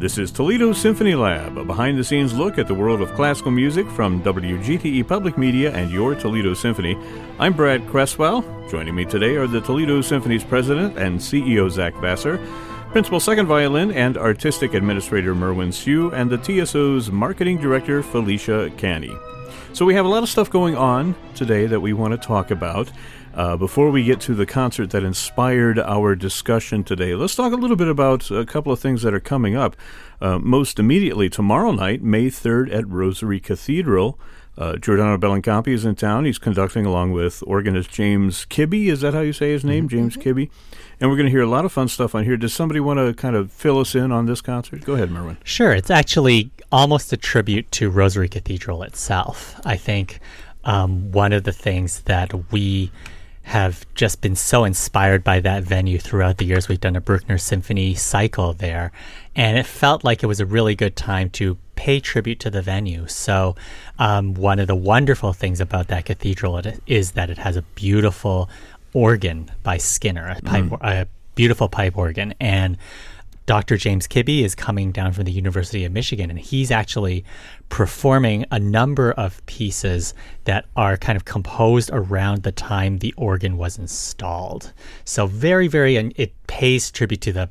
This is Toledo Symphony Lab, a behind-the-scenes look at the world of classical music from WGTE Public Media and your Toledo Symphony. I'm Brad Cresswell. Joining me today are the Toledo Symphony's president and CEO Zach Vassar, principal second violin and artistic administrator Merwin Siu, and the TSO's marketing director Felicia Canny. So we have a lot of stuff going on today that we want to talk about. Before we get to the concert that inspired our discussion today, let's talk a little bit about a couple of things that are coming up. Most immediately, tomorrow night, May 3rd at Rosary Cathedral, Giordano Bellincampi is in town. He's conducting along with organist James Kibbe. Is that how you say his name? Mm-hmm. James Kibbe. And we're going to hear a lot of fun stuff on here. Does somebody want to kind of fill us in on this concert? Go ahead, Merwin. Sure. It's actually almost a tribute to Rosary Cathedral itself. I think one of the things that we have just been so inspired by that venue throughout the years. We've done a Bruckner Symphony cycle there, and it felt like it was a really good time to pay tribute to the venue. So one of the wonderful things about that cathedral is that it has a beautiful organ by Skinner, a beautiful pipe organ, and Dr. James Kibbe is coming down from the University of Michigan, and he's actually performing a number of pieces that are kind of composed around the time the organ was installed. So very, it pays tribute to the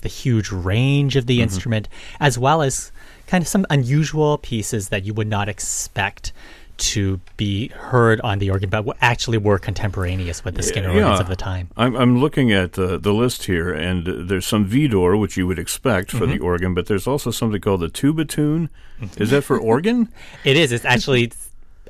huge range of the instrument, as well as kind of some unusual pieces that you would not expect to be heard on the organ, but actually were contemporaneous with the Skinner organs of the time. I'm looking at the list here, and there's some Vidor, which you would expect for the organ, but there's also something called the tuba tune. Is that for organ? It is. It's actually,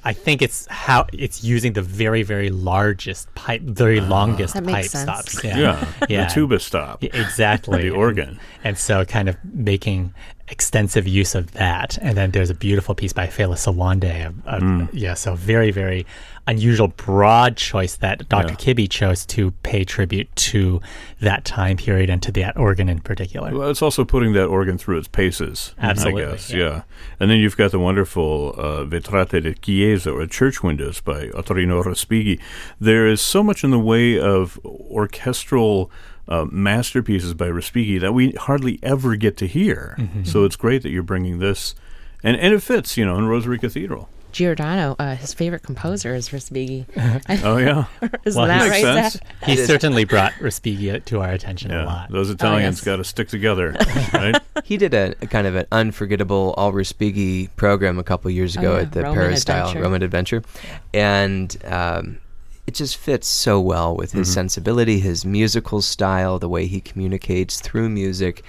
I think it's how it's using the very, very largest pipe, very longest pipe stops. Yeah, the tuba stop. Exactly. The organ. And so kind of making extensive use of that. And then there's a beautiful piece by Fela Sawande. So very, very unusual, broad choice that Dr. Kibbe chose to pay tribute to that time period and to that organ in particular. Well, it's also putting that organ through its paces, absolutely, I guess. Yeah. And then you've got the wonderful Vetrate de Chiesa, or Church Windows, by Ottorino Respighi. There is so much in the way of orchestral masterpieces by Respighi that we hardly ever get to hear. So it's great that you're bringing this, and it fits, in Rosary Cathedral. Giordano, his favorite composer is Respighi. Oh, yeah. Isn't that right, sense. Zach? He certainly brought Respighi to our attention a lot. Those Italians got to stick together, right? He did a kind of an unforgettable all Respighi program a couple years ago at the Peristyle Roman Adventure. And it just fits so well with his sensibility, his musical style, the way he communicates through music.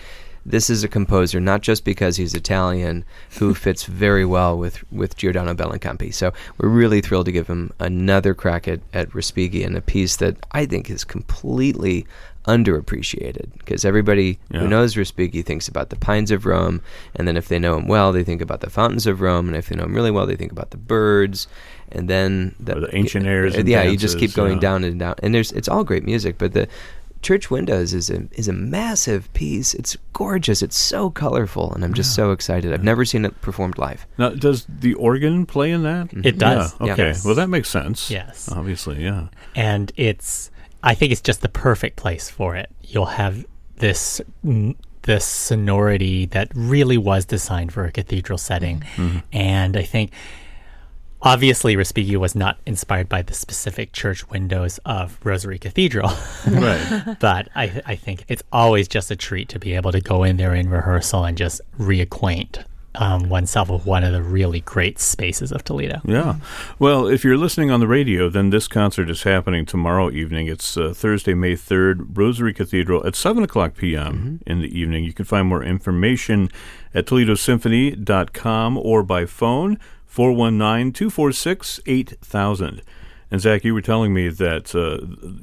This is a composer, not just because he's Italian, who fits very well with Giordano Bellincampi. So we're really thrilled to give him another crack at Respighi, and a piece that I think is completely underappreciated, because everybody who knows Respighi thinks about the Pines of Rome, and then if they know him well, they think about the Fountains of Rome, and if they know him really well, they think about the birds, and then the ancient airs. You just keep going down and down, and it's all great music, but the Church Windows is a massive piece. It's gorgeous. It's so colorful, and I'm just so excited. I've never seen it performed live. Now, does the organ play in that? It does. Yeah. Okay. Yes. Well, that makes sense. Yes. Obviously, yeah. And I think it's just the perfect place for it. You'll have this sonority that really was designed for a cathedral setting, and I think, obviously, Respighi was not inspired by the specific church windows of Rosary Cathedral. Right. But I think it's always just a treat to be able to go in there in rehearsal and just reacquaint oneself with one of the really great spaces of Toledo. Yeah. Well, if you're listening on the radio, then this concert is happening tomorrow evening. It's Thursday, May 3rd, Rosary Cathedral at 7 o'clock p.m. in the evening. You can find more information at toledosymphony.com or by phone, 419-246-8000. And Zach, you were telling me that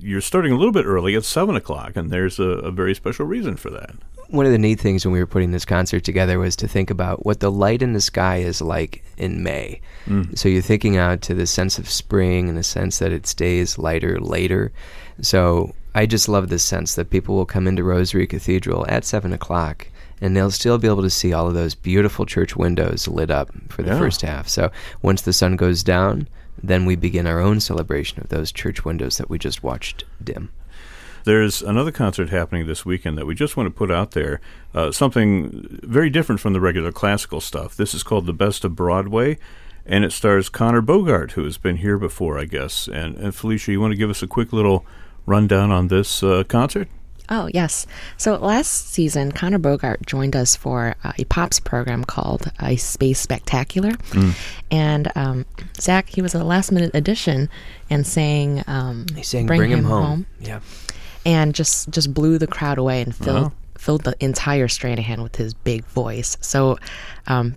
you're starting a little bit early at 7 o'clock, and there's a very special reason for that. One of the neat things when we were putting this concert together was to think about what the light in the sky is like in May. So you're thinking out to the sense of spring and the sense that it stays lighter later. So I just love this sense that people will come into Rosary Cathedral at 7 o'clock, and they'll still be able to see all of those beautiful church windows lit up for the first half. So once the sun goes down, then we begin our own celebration of those church windows that we just watched dim. There's another concert happening this weekend that we just want to put out there, something very different from the regular classical stuff. This is called The Best of Broadway, and it stars Connor Bogart, who has been here before, I guess. And Felicia, you want to give us a quick little rundown on this concert? Oh, yes. So last season, Connor Bogart joined us for a Pops program called A Space Spectacular. And Zach, he was a last-minute addition and sang, he sang Bring Him Home. Yeah. And just blew the crowd away and filled the entire Stranahan with his big voice. So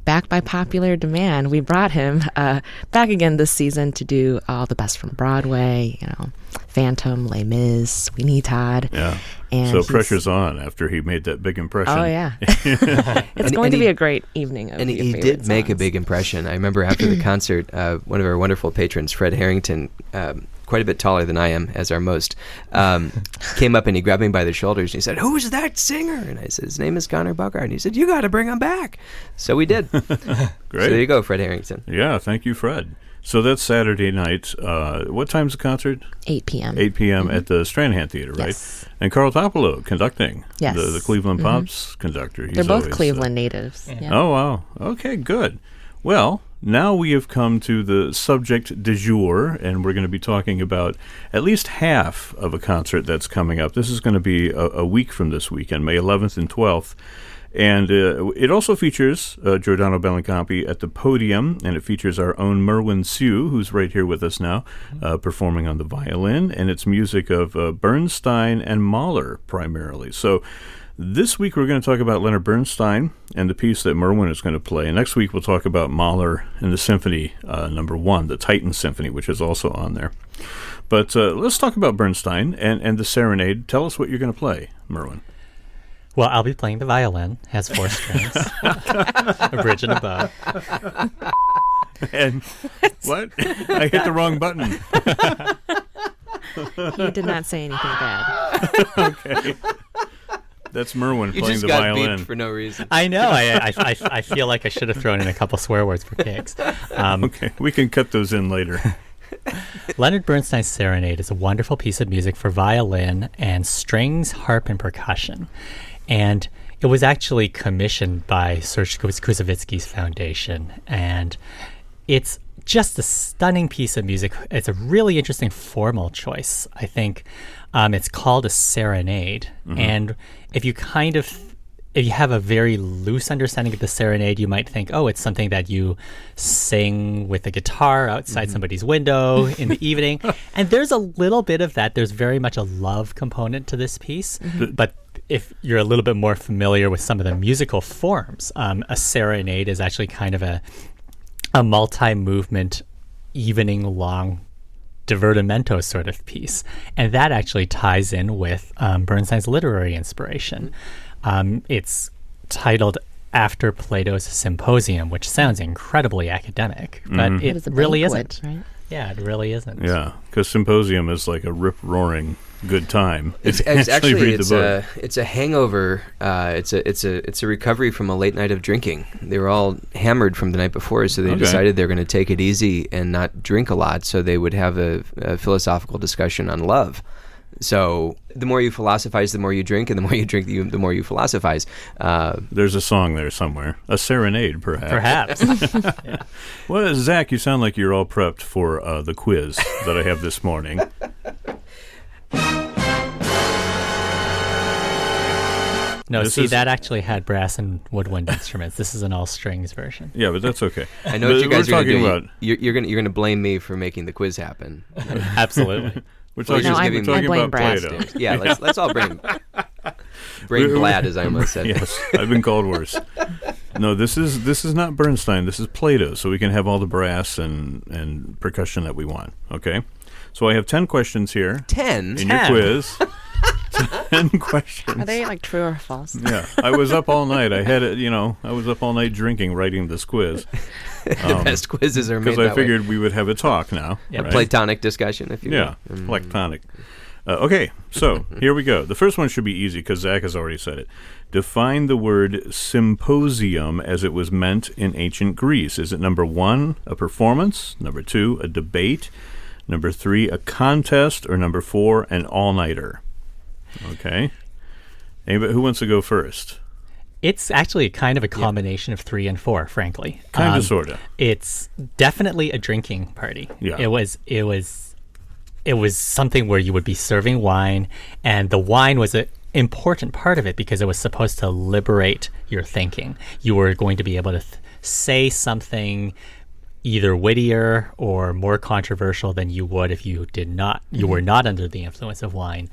back by popular demand, we brought him back again this season to do all the best from Broadway, Phantom, Les Mis, Sweeney Todd. Yeah. And so pressure's on after he made that big impression. Oh, yeah. It's going to be a great evening. And he did make a big impression. I remember after the concert, one of our wonderful patrons, Fred Harrington, quite a bit taller than I am, as our most, came up and he grabbed me by the shoulders and he said, "Who is that singer?" And I said, "His name is Connor Bogart." And he said, "You got to bring him back." So we did. Great. So there you go, Fred Harrington. Yeah, thank you, Fred. So that's Saturday night. What time's the concert? 8 p.m. 8 p.m. at the Stranahan Theater, right? Yes. And Carl Topolo conducting. Yes. The Cleveland Pops conductor. They're both Cleveland natives. Yeah. Oh, wow. Okay, good. Well, now we have come to the subject du jour, and we're going to be talking about at least half of a concert that's coming up. This is going to be a week from this weekend, May 11th and 12th. And it also features Giordano Bellincampi at the podium, and it features our own Merwin Siu, who's right here with us now, performing on the violin, and it's music of Bernstein and Mahler primarily. So this week we're going to talk about Leonard Bernstein and the piece that Merwin is going to play. And next week we'll talk about Mahler and the Symphony number 1, the Titan Symphony, which is also on there. But let's talk about Bernstein and the Serenade. Tell us what you're going to play, Merwin. Well, I'll be playing the violin. It has 4 strings, a bridge and a bow. And what? I hit the wrong button. You did not say anything bad. Okay. That's Merwin playing the violin. You just got beeped for no reason. I know. I feel like I should have thrown in a couple swear words for kicks. Okay, we can cut those in later. Leonard Bernstein's Serenade is a wonderful piece of music for violin and strings, harp, and percussion. And it was actually commissioned by Serge Koussevitzky's foundation. And it's just a stunning piece of music. It's a really interesting formal choice, I think. It's called a serenade. And if you have a very loose understanding of the serenade, you might think, oh, it's something that you sing with a guitar outside somebody's window in the evening. And there's a little bit of that. There's very much a love component to this piece. But if you're a little bit more familiar with some of the musical forms, a serenade is actually kind of a multi-movement, evening-long divertimento sort of piece. And that actually ties in with Bernstein's literary inspiration. It's titled after Plato's Symposium, which sounds incredibly academic, but it really isn't. Right? Yeah, it really isn't. Yeah, because Symposium is like a rip-roaring good time. It's a hangover. It's a recovery from a late night of drinking. They were all hammered from the night before, so they decided they're going to take it easy and not drink a lot, so they would have a philosophical discussion on love. So the more you philosophize, the more you drink, and the more you drink, the more you philosophize. There's a song there somewhere. A serenade, perhaps. Yeah. Well, Zach, you sound like you're all prepped for the quiz that I have this morning. No, that actually had brass and woodwind instruments. This is an all strings version. Yeah, but that's okay. I know what you guys are going to do. You're going to blame me for making the quiz happen. Absolutely. We're talking about Plato. Yeah, let's all bring Blad, as I almost said. Yes, I've been called worse. No, this is not Bernstein. This is Plato, so we can have all the brass and percussion that we want. Okay, so I have 10 questions here. 10 in your quiz. 10 questions. Are they like true or false? Yeah, I was up all night. I was up all night drinking, writing this quiz. The best quizzes are made that way. Because I figured we would have a talk now. Yeah, right? Platonic discussion, if you will. Yeah, platonic. Okay, so here we go. The first one should be easy because Zach has already said it. Define the word symposium as it was meant in ancient Greece. Is it number 1, a performance, number 2, a debate, number 3, a contest, or number 4, an all-nighter? Okay. Anybody, who wants to go first? It's actually kind of a combination of 3 and 4, frankly. Kind of, sort of. It's definitely a drinking party. Yeah. It was something where you would be serving wine, and the wine was an important part of it because it was supposed to liberate your thinking. You were going to be able to say something either wittier or more controversial than you would if you were not under the influence of wine.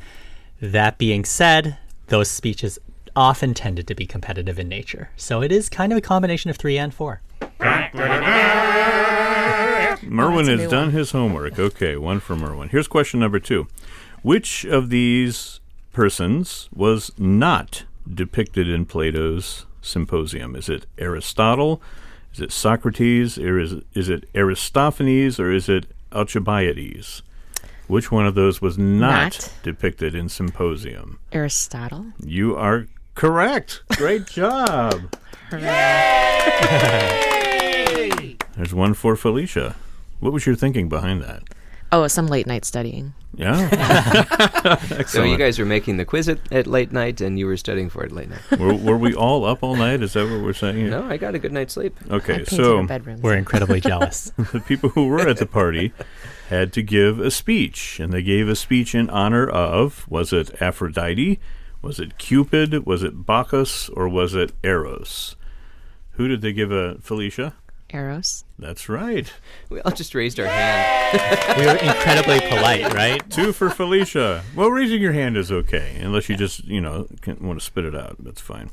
That being said, those speeches often tended to be competitive in nature. So it is kind of a combination of 3 and 4. Merwin has done his homework. Okay, one for Merwin. Here's question number 2. Which of these persons was not depicted in Plato's Symposium? Is it Aristotle? Is it Socrates? Or is it Aristophanes? Or is it Alcibiades? Which one of those was not depicted in Symposium? Aristotle. You are correct. Great job. Hooray! There's one for Felicia. What was your thinking behind that? Oh, some late night studying. Yeah. Excellent. So you guys were making the quiz at late night, and you were studying for it late night. Were we all up all night? Is that what we're saying here? No, I got a good night's sleep. Okay, I so our bedrooms. We're incredibly jealous. the people who were at the party had to give a speech, and they gave a speech in honor of, was it Aphrodite, was it Cupid, was it Bacchus, or was it Eros? Who did they give Felicia? Eros. That's right. We all just raised our hand. We were incredibly polite, right? 2 for Felicia. Well, raising your hand is okay, unless you just, want to spit it out. That's fine.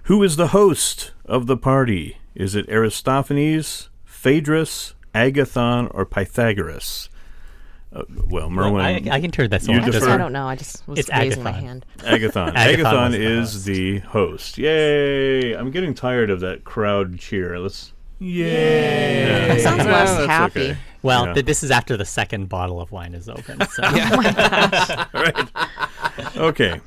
Who is the host of the party? Is it Aristophanes, Phaedrus, Agathon, or Pythagoras? Merwin. I can turn this You one. defer. I don't know. I just was raising my hand. Agathon. Agathon is the host. Yay! I'm getting tired of that crowd cheer. Yay! That sounds less that's happy. okay. Well, Yeah. this is after the second bottle of wine is open. So. Right. Okay.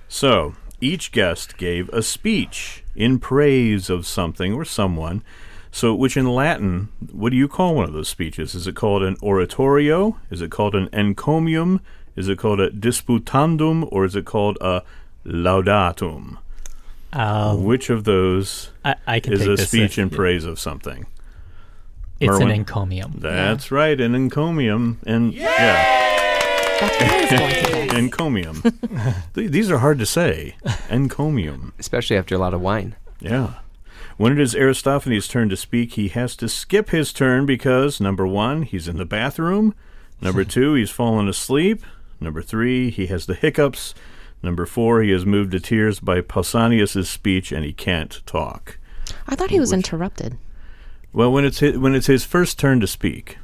So each guest gave a speech in praise of something or someone. So, which in Latin, what do you call one of those speeches? Is it called an oratorio? Is it called an encomium? Is it called a disputandum? Or is it called a laudatum? Which of those I can is take a this speech if- in praise of something? It's Merwin? an encomium. That's right, an encomium. And yeah, That's what I was going to guess. encomium. These are hard to say. Encomium. Especially after a lot of wine. Yeah. When it is Aristophanes' turn to speak, he has to skip his turn because, number 1, he's in the bathroom. Number 2, he's fallen asleep. Number 3, he has the hiccups. Number 4, he is moved to tears by Pausanias' speech and he can't talk. I thought he was interrupted. Well, when it's his first turn to speak,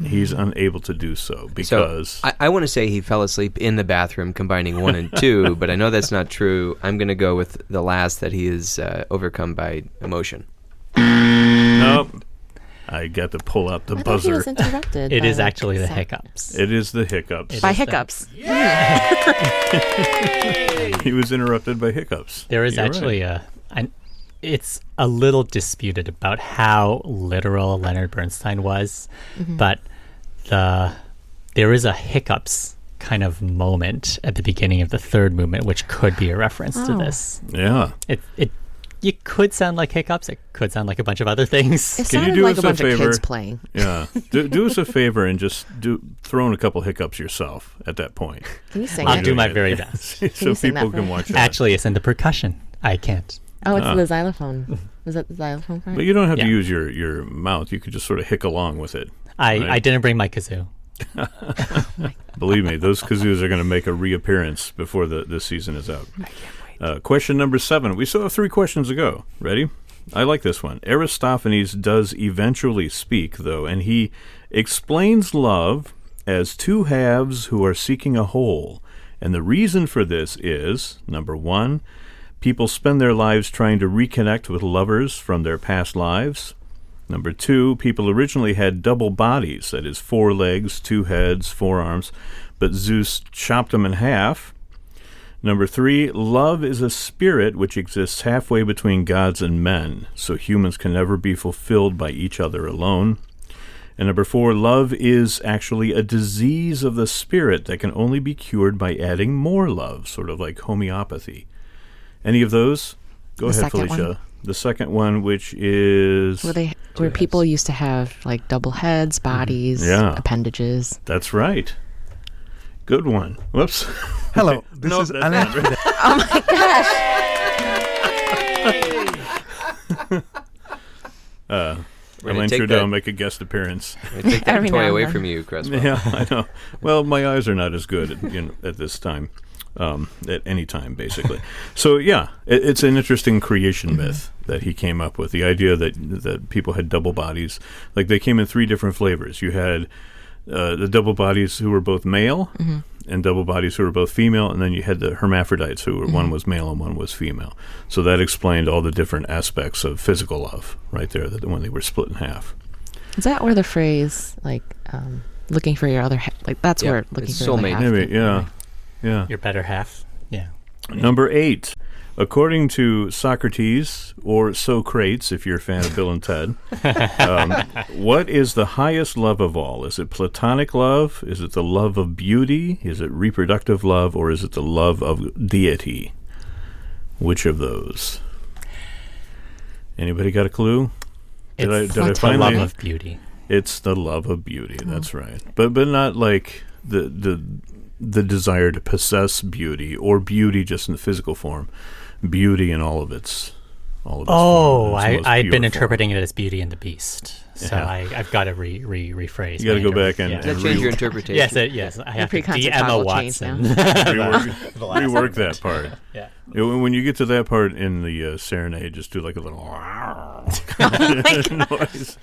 he's unable to do so because... So I want to say he fell asleep in the bathroom combining 1 and 2, but I know that's not true. I'm going to go with the last, that he is overcome by emotion. Nope. I got to pull out the I thought he buzzer. was interrupted. It by, is like, actually the sound. hiccups. It is the hiccups. By is the- hiccups. He was interrupted by hiccups. There is You're actually right. it's a little disputed about how literal Leonard Bernstein was, but there is a hiccups kind of moment at the beginning of the third movement, which could be a reference to this. Yeah. You could sound like hiccups. It could sound like a bunch of other things. It Can you sounded do like us a a bunch of favor? kids playing. Yeah. Do us a favor and just throw in a couple hiccups yourself at that point. Can you sing I'll it? do my very best. so you sing that people for can me? watch that. Actually, it's in the percussion. I can't. Oh, it's the xylophone. Was that the xylophone part? But you don't have to Yeah. use your mouth. You could just sort of hick along with it. I didn't bring my kazoo. Believe me, those kazoos are going to make a reappearance before this season is out. I can't wait. Question number 7. We still have 3 questions to go. Ready? I like this one. Aristophanes does eventually speak, though, and he explains love as 2 halves who are seeking a whole. And the reason for this is, number 1, people spend their lives trying to reconnect with lovers from their past lives. Number 2, people originally had double bodies, that is 4 legs, 2 heads, 4 arms, but Zeus chopped them in half. Number 3, love is a spirit which exists halfway between gods and men, so humans can never be fulfilled by each other alone. And number 4, love is actually a disease of the spirit that can only be cured by adding more love, sort of like homeopathy. Any of those? Go ahead, Felicia. One. The second one, which is... Where people used to have like double heads, bodies, appendages. That's right. Good one. Whoops. Hello, this is Leonard. Oh my gosh. Elaine Trudeau make a guest appearance. Take that toy away from you, Cresswell. Yeah, I know. Well, my eyes are not as good at this time, at any time, basically. So, yeah, it's an interesting creation myth that he came up with, the idea that people had double bodies. Like, they came in 3 different flavors. You had the double bodies who were both male, and double bodies who were both female, and then you had the hermaphrodites who were one was male and one was female. So that explained all the different aspects of physical love right there, that when they were split in half. Is that where the phrase like looking for your other half, like that's where looking for your other half? Maybe, yeah. Your better half. Yeah. Number 8. According to Socrates, or Socrates, if you're a fan of Bill and Ted, what is the highest love of all? Is it platonic love? Is it the love of beauty? Is it reproductive love? Or is it the love of deity? Which of those? Anybody got a clue? It's the love of beauty. It's the love of beauty. That's right. But not like the desire to possess beauty, or beauty just in the physical form. Beauty in all of its form, I'd been interpreting it as Beauty and the Beast. So I've got to rephrase. You got to go back and change your interpretation. Yes. I have to Emma Watson. rework that part. Yeah. When you get to that part in the Serenade, just do like a little noise.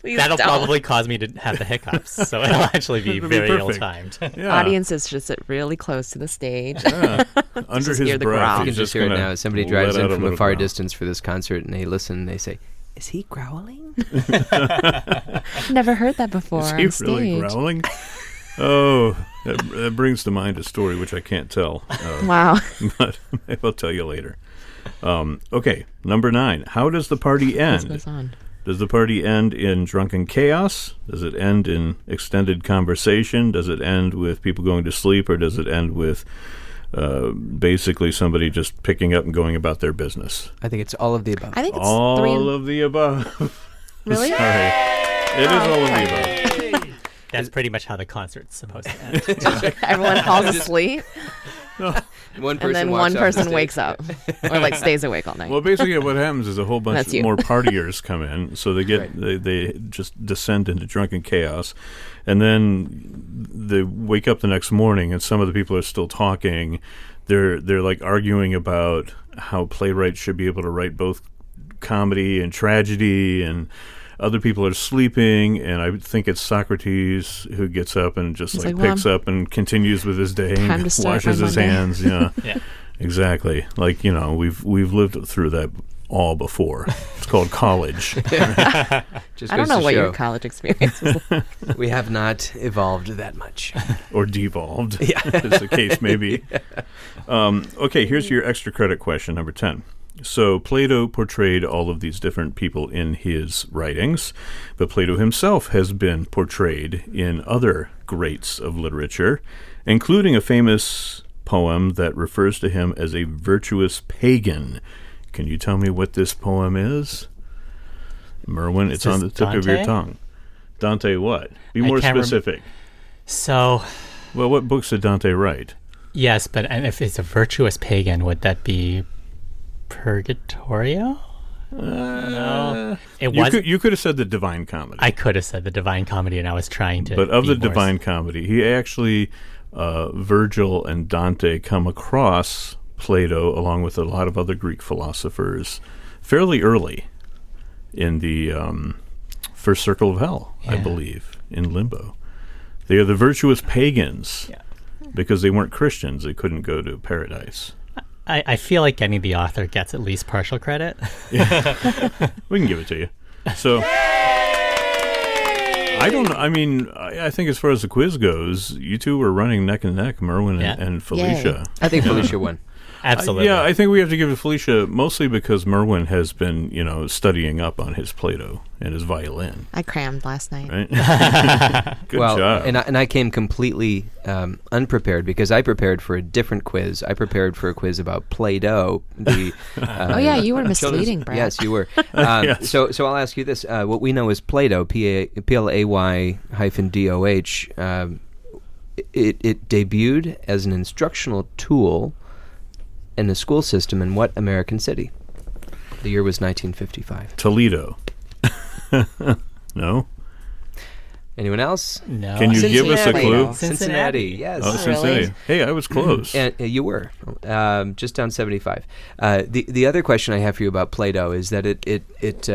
That'll probably cause me to have the hiccups, so it'll actually be very ill-timed. Yeah. Audiences should sit really close to the stage. Yeah. Under his breath. You can just hear it now. Somebody drives in from a far distance for this concert, and they listen, and they say, "Is he growling?" Never heard that before. Is he on stage. really growling? Oh, that brings to mind a story which I can't tell. Wow. But maybe I'll tell you later. Okay, number 9. How does the party end? Goes on. Does the party end in drunken chaos? Does it end in extended conversation? Does it end with people going to sleep? Or does it end with basically somebody just picking up and going about their business? I think it's all of the above. I think it's all of the above. Really? Sorry. It is all of the above. That's pretty much how the concert's supposed to end. Everyone falls asleep. One person and then one person wakes up or like stays awake all night. Well, basically what happens is a whole bunch more partiers come in, so they get they just descend into drunken chaos, and then they wake up the next morning and some of the people are still talking. They're like arguing about how playwrights should be able to write both comedy and tragedy, and other people are sleeping, and I think it's Socrates who gets up and just like picks up and continues with his day and washes his hands. Yeah, exactly. Like, we've lived through that all before. It's called college. I don't know what your college experience was like. We have not evolved that much. Or devolved, as the case may be. Okay, here's your extra credit question, number 10. So Plato portrayed all of these different people in his writings, but Plato himself has been portrayed in other greats of literature, including a famous poem that refers to him as a virtuous pagan. Can you tell me what this poem is? Merwin, it's on the tip of your tongue. Dante what? Be more specific. Well, what books did Dante write? Yes, but if it's a virtuous pagan, would that be Purgatorio? No. You could have said the Divine Comedy. I could have said the Divine Comedy, and I was trying to. But of the Divine Comedy, he actually, Virgil and Dante come across Plato along with a lot of other Greek philosophers fairly early in the first circle of hell, I believe, in Limbo. They are the virtuous pagans because they weren't Christians. They couldn't go to paradise. I feel like getting the author gets at least partial credit. We can give it to you. So, I don't know. I mean, I think as far as the quiz goes, you two were running neck and neck, Merwin and Felicia. I think Felicia won. Absolutely. Yeah, I think we have to give it to Felicia mostly because Merwin has been, studying up on his Plato and his violin. I crammed last night. Right? Good job. And I came completely unprepared because I prepared for a different quiz. I prepared for a quiz about Play-Doh. Oh yeah, you were misleading, Brad. Yes, you were. Yes. So I'll ask you this: what we know as Play-Doh, Play-DOH. It debuted as an instructional tool in the school system in what American city? The year was 1955. Toledo. No? Anyone else? No. Can you give us a clue? Cincinnati. Yes. Oh, Cincinnati. Hey, I was close. And you were just down 75. The other question I have for you about Play-Doh is that it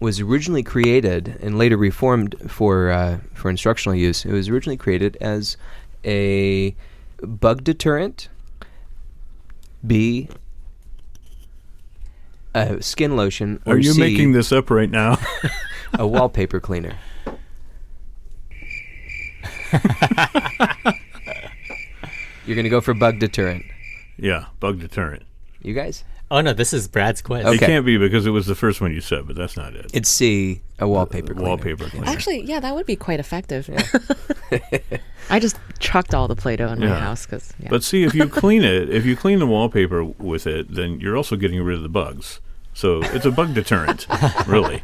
was originally created and later reformed for instructional use. It was originally created as a bug deterrent, B, a skin lotion, or Are you C, making this up right now? a wallpaper cleaner. You're going to go for bug deterrent. Yeah, bug deterrent. You guys? Oh, no, this is Brad's quiz. Okay. It can't be because it was the first one you said, but that's not it. It's C, a wallpaper cleaner. Wallpaper cleaner. Actually, yeah, that would be quite effective. I just chucked all the Play-Doh in my house because. Yeah. But see, if you clean the wallpaper with it, then you're also getting rid of the bugs. So it's a bug deterrent, really.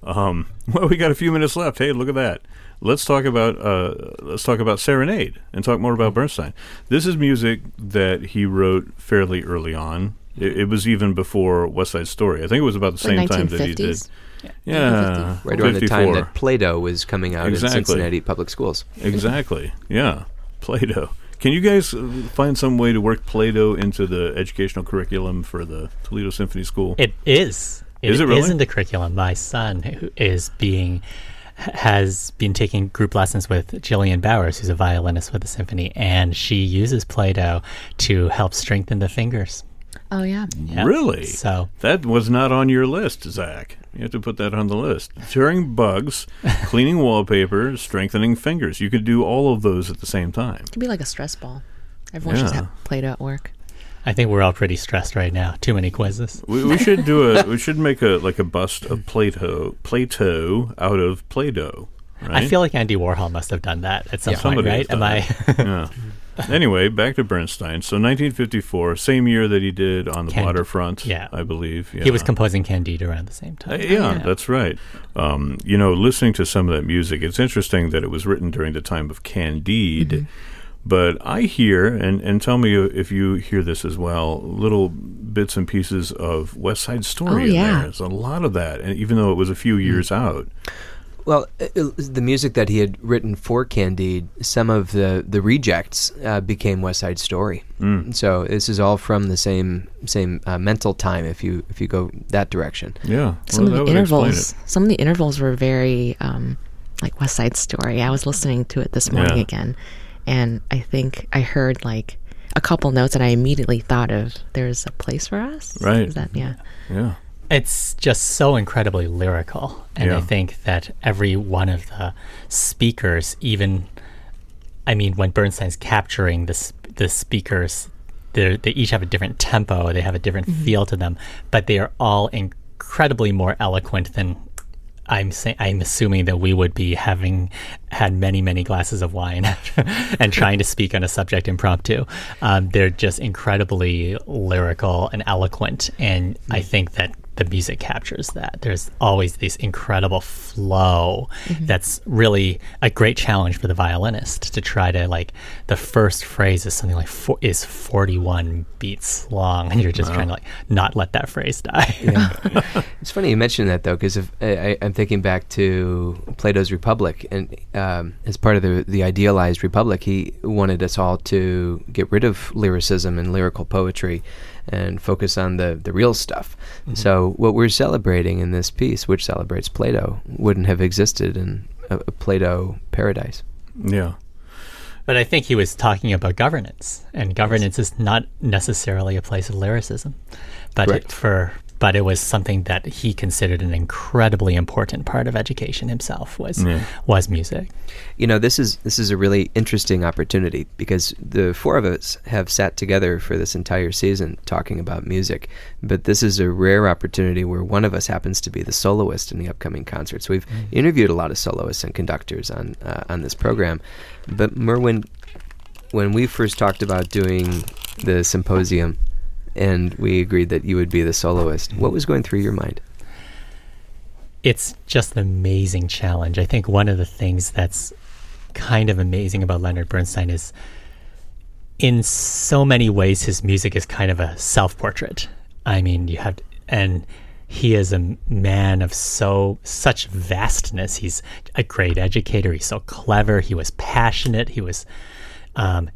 Well, we got a few minutes left. Hey, look at that. Let's talk about Serenade and talk more about Bernstein. This is music that he wrote fairly early on. It was even before West Side Story. I think it was about the same time that he did. Yeah, right around 54. the time that Play-Doh was coming out in Cincinnati public schools. Exactly. Yeah, Play-Doh. Can you guys find some way to work Play-Doh into the educational curriculum for the Toledo Symphony School? It is. Is it really? It is in the curriculum. My son who has been taking group lessons with Jillian Bowers, who's a violinist with the symphony, and she uses Play-Doh to help strengthen the fingers. Oh yeah. Yep. Really? So that was not on your list, Zach. You have to put that on the list. Deterring bugs, cleaning wallpaper, strengthening fingers. You could do all of those at the same time. It could be like a stress ball. Everyone should have Play-Doh at work. I think we're all pretty stressed right now. Too many quizzes. We should we should make a bust of Plato out of Play-Doh. Right? I feel like Andy Warhol must have done that at some point, right? Am I? Yeah. Anyway, back to Bernstein. So 1954, same year that he did On the Waterfront, I believe. Yeah. He was composing Candide around the same time. Yeah, that's right. Listening to some of that music, it's interesting that it was written during the time of Candide. Mm-hmm. But I hear, and tell me if you hear this as well, little bits and pieces of West Side Story in there. There's a lot of that, and even though it was a few years out. Well, the music that he had written for Candide, some of the rejects became West Side Story. So this is all from the same mental time. If you go that direction, Some of the intervals were very like West Side Story. I was listening to it this morning again, and I think I heard like a couple notes, and I immediately thought of "There's a Place for Us." Right. Is that Yeah. It's just so incredibly lyrical. And I think that every one of the speakers, when Bernstein's capturing the speakers, they each have a different tempo, they have a different feel to them, but they are all incredibly more eloquent than I'm assuming that we would be having had many, many glasses of wine and trying to speak on a subject impromptu. They're just incredibly lyrical and eloquent, and I think that the music captures that. There's always this incredible flow that's really a great challenge for the violinist to try to, the first phrase is something like is 41 beats long, and you're just trying to not let that phrase die. It's funny you mention that, though, because I'm thinking back to Plato's Republic, and as part of the idealized Republic, he wanted us all to get rid of lyricism and lyrical poetry and focus on the real stuff. So what we're celebrating in this piece, which celebrates Plato, wouldn't have existed in a Plato paradise. Yeah. But I think he was talking about governance, and governance is not necessarily a place of lyricism. But but it was something that he considered an incredibly important part of education himself was music. This is a really interesting opportunity because the four of us have sat together for this entire season talking about music, but this is a rare opportunity where one of us happens to be the soloist in the upcoming concerts. We've interviewed a lot of soloists and conductors on this program, but Merwin, when we first talked about doing the Symposium and we agreed that you would be the soloist, what was going through your mind? It's just an amazing challenge. I think one of the things that's kind of amazing about Leonard Bernstein is in so many ways his music is kind of a self-portrait. I mean, he is a man of such vastness. He's a great educator. He's so clever. He was passionate. He was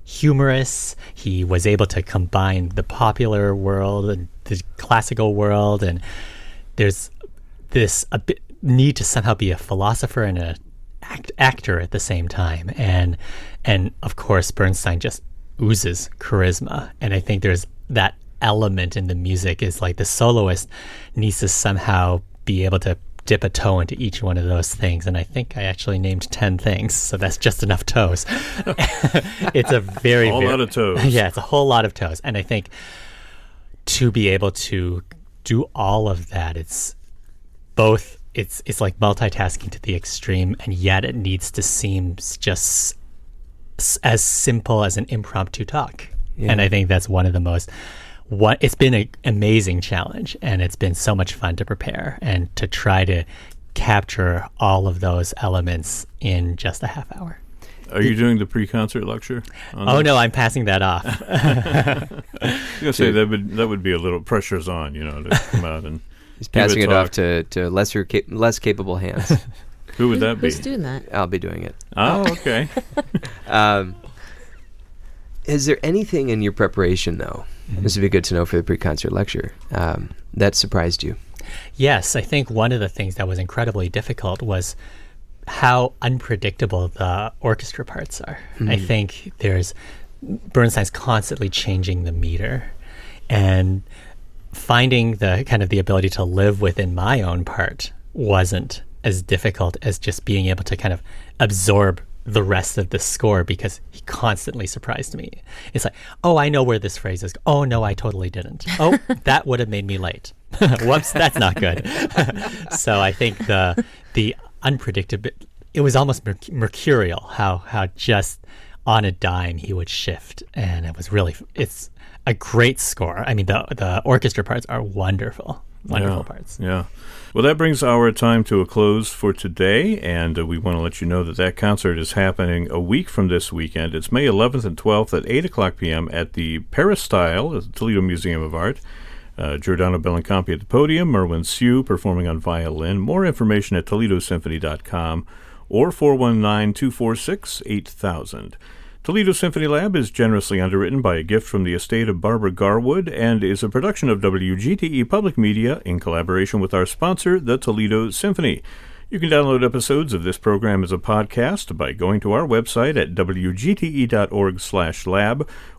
humorous. He was able to combine the popular world and the classical world. And there's this need to somehow be a philosopher and an actor at the same time. And of course, Bernstein just oozes charisma. And I think there's that element in the music is like the soloist needs to somehow be able to dip a toe into each one of those things. And I think I actually named 10 things, so that's just enough toes. It's a very, whole lot of toes. Yeah, it's a whole lot of toes. And I think to be able to do all of that, it's like multitasking to the extreme, and yet it needs to seem just as simple as an impromptu talk. Yeah. And I think that's one of the most it's been an amazing challenge, and it's been so much fun to prepare and to try to capture all of those elements in just a half hour. Are you doing the pre-concert lecture? Oh, no, I'm passing that off. I was going to say that would be a little pressure's on, to come out and he's passing it off to less capable hands. Who would that be? Who's doing that? I'll be doing it. Oh, okay. Is there anything in your preparation, though, this would be good to know for the pre-concert lecture, that surprised you? Yes, I think one of the things that was incredibly difficult was how unpredictable the orchestra parts are. I think Bernstein's constantly changing the meter, and finding the kind of the ability to live within my own part wasn't as difficult as just being able to kind of absorb the rest of the score, because he constantly surprised me. It's like, oh, I know where this phrase is. Oh, no, I totally didn't. Oh, that would have made me late. Whoops, that's not good. So I think the unpredictable, it was almost mercurial how just on a dime he would shift, and it's a great score. I mean, the orchestra parts are wonderful parts. Yeah. Well, that brings our time to a close for today, and we want to let you know that concert is happening a week from this weekend. It's May 11th and 12th at 8 o'clock p.m. at the Berstein, the Toledo Museum of Art. Giordano Bellincampi at the podium, Merwin Siu performing on violin. More information at toledosymphony.com or 419-246-8000. Toledo Symphony Lab is generously underwritten by a gift from the estate of Barbara Garwood and is a production of WGTE Public Media in collaboration with our sponsor, the Toledo Symphony. You can download episodes of this program as a podcast by going to our website at wgte.org/lab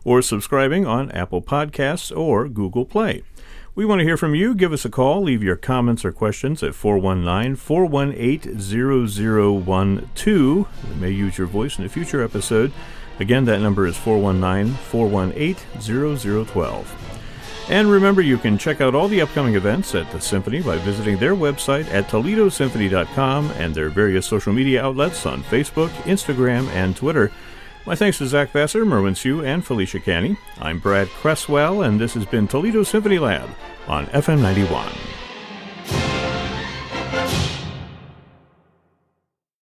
or subscribing on Apple Podcasts or Google Play. We want to hear from you. Give us a call. Leave your comments or questions at 419-418-0012. We may use your voice in a future episode. Again, that number is 419-418-0012. And remember, you can check out all the upcoming events at the Symphony by visiting their website at toledosymphony.com and their various social media outlets on Facebook, Instagram, and Twitter. My thanks to Zach Vassar, Merwin Siu, and Felicia Canny. I'm Brad Cresswell, and this has been Toledo Symphony Lab on FM 91.